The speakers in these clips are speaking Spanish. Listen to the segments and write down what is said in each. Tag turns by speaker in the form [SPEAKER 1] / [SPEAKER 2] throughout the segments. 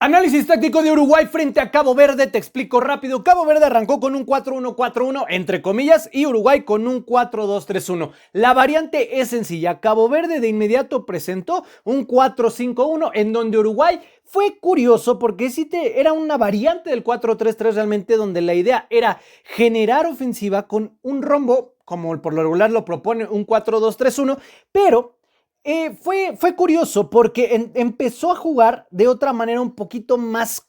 [SPEAKER 1] Análisis táctico de Uruguay frente a Cabo Verde, te explico rápido. Cabo Verde arrancó con un 4-1-4-1, entre comillas, y Uruguay con un 4-2-3-1. La variante es sencilla. Cabo Verde de inmediato presentó un 4-5-1, en donde Uruguay fue curioso porque era una variante del 4-3-3 realmente, donde la idea era generar ofensiva con un rombo, como por lo regular lo propone un 4-2-3-1, pero fue curioso porque empezó a jugar de otra manera un poquito más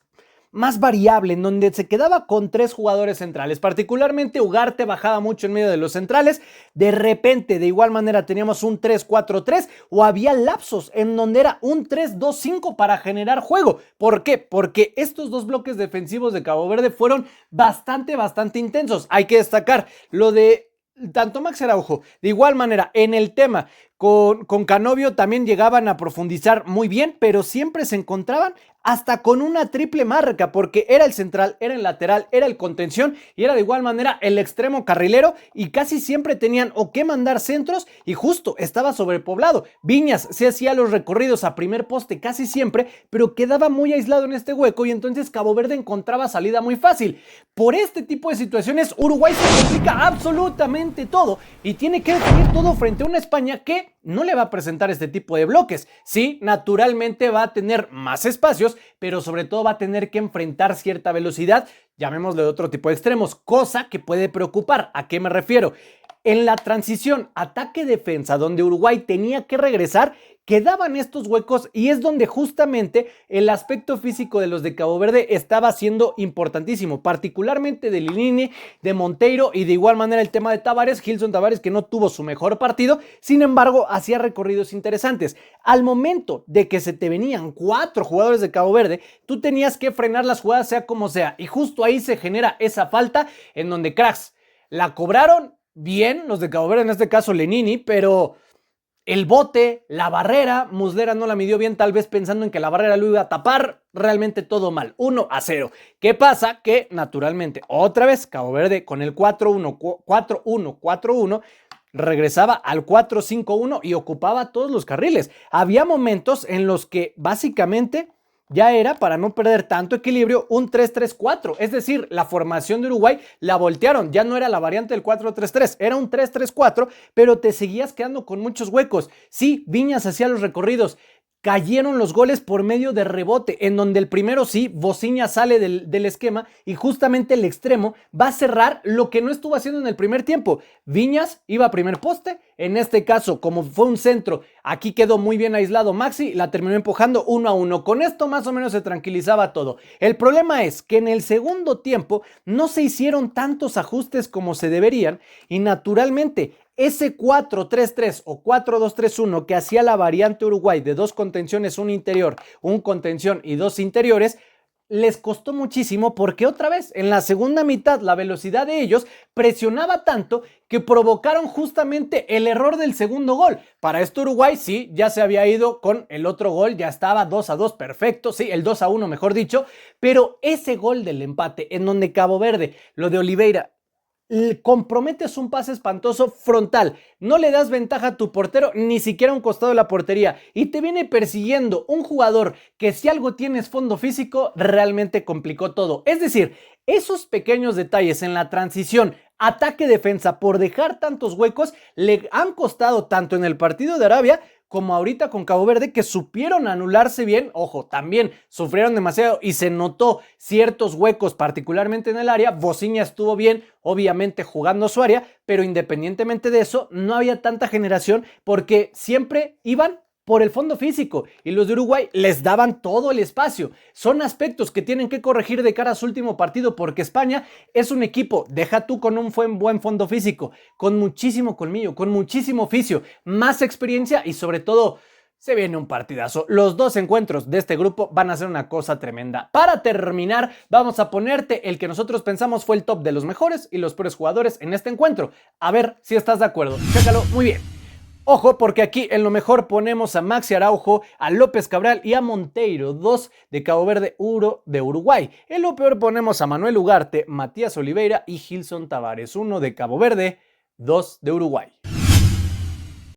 [SPEAKER 1] variable, en donde se quedaba con tres jugadores centrales. Particularmente Ugarte bajaba mucho en medio de los centrales. De repente, de igual manera, teníamos un 3-4-3 o había lapsos en donde era un 3-2-5 para generar juego. ¿Por qué? Porque estos dos bloques defensivos de Cabo Verde fueron bastante intensos. Hay que destacar lo de tanto Max Araujo, de igual manera, en el tema con Canovio también llegaban a profundizar muy bien, pero siempre se encontraban hasta con una triple marca, porque era el central, era el lateral, era el contención y era de igual manera el extremo carrilero, y casi siempre tenían o que mandar centros y justo estaba sobrepoblado. Viñas se hacía los recorridos a primer poste casi siempre, pero quedaba muy aislado en este hueco y entonces Cabo Verde encontraba salida muy fácil. Por este tipo de situaciones Uruguay se complica absolutamente todo y tiene que definir todo frente a una España que no le va a presentar este tipo de bloques. Sí, naturalmente va a tener más espacios, pero sobre todo va a tener que enfrentar cierta velocidad, llamémosle de otro tipo de extremos, cosa que puede preocupar. ¿A qué me refiero? En la transición ataque-defensa, donde Uruguay tenía que regresar, quedaban estos huecos y es donde justamente el aspecto físico de los de Cabo Verde estaba siendo importantísimo, particularmente de Lilini, de Monteiro y de igual manera el tema de Tavares, Gilson Tavares, que no tuvo su mejor partido, sin embargo hacía recorridos interesantes. Al momento de que se te venían 4 jugadores de Cabo Verde, tú tenías que frenar las jugadas sea como sea, y justo ahí se genera esa falta en donde cracks la cobraron bien los de Cabo Verde, en este caso Lenini, pero el bote, la barrera, Muslera no la midió bien, tal vez pensando en que la barrera lo iba a tapar. Realmente todo mal, 1-0. ¿Qué pasa? Que naturalmente otra vez Cabo Verde con el 4-1-4-1 regresaba al 4-5-1 y ocupaba todos los carriles. Había momentos en los que básicamente ya era, para no perder tanto equilibrio, un 3-3-4. Es decir, la formación de Uruguay la voltearon. Ya no era la variante del 4-3-3, era un 3-3-4, pero te seguías quedando con muchos huecos. Sí, Viñas hacía los recorridos. Cayeron los goles por medio de rebote, en donde el primero sí, Bociña sale del esquema y justamente el extremo va a cerrar lo que no estuvo haciendo en el primer tiempo. Viñas iba a primer poste, en este caso como fue un centro, aquí quedó muy bien aislado Maxi, la terminó empujando 1-1. Con esto más o menos se tranquilizaba todo. El problema es que en el segundo tiempo no se hicieron tantos ajustes como se deberían y naturalmente ese 4-3-3 o 4-2-3-1 que hacía la variante Uruguay de 2 contenciones, un interior, un contención y 2 interiores, les costó muchísimo porque otra vez en la segunda mitad la velocidad de ellos presionaba tanto que provocaron justamente el error del segundo gol. Para esto Uruguay sí, ya se había ido con el otro gol, ya estaba 2-2 perfecto, sí, el 2-1 mejor dicho, pero ese gol del empate en donde Cabo Verde, lo de Oliveira, comprometes un pase espantoso frontal, no le das ventaja a tu portero ni siquiera a un costado de la portería y te viene persiguiendo un jugador que si algo tienes fondo físico realmente complicó todo. Es decir, esos pequeños detalles en la transición ataque-defensa por dejar tantos huecos le han costado tanto en el partido de Arabia como ahorita con Cabo Verde, que supieron anularse bien. Ojo, también sufrieron demasiado y se notó ciertos huecos, particularmente en el área. Bociña estuvo bien, obviamente jugando su área, pero independientemente de eso, no había tanta generación porque siempre iban por el fondo físico y los de Uruguay les daban todo el espacio. Son aspectos que tienen que corregir de cara a su último partido porque España es un equipo, deja tú con un buen fondo físico, con muchísimo colmillo, con muchísimo oficio, más experiencia y sobre todo se viene un partidazo. Los dos encuentros de este grupo van a ser una cosa tremenda. Para terminar, vamos a ponerte el que nosotros pensamos fue el top de los mejores y los peores jugadores en este encuentro. A ver si estás de acuerdo. Chécalo muy bien. Ojo, porque aquí en lo mejor ponemos a Maxi Araujo, a López Cabral y a Monteiro, 2 de Cabo Verde, 1 de Uruguay. En lo peor ponemos a Manuel Ugarte, Matías Oliveira y Gilson Tavares, 1 de Cabo Verde, 2 de Uruguay.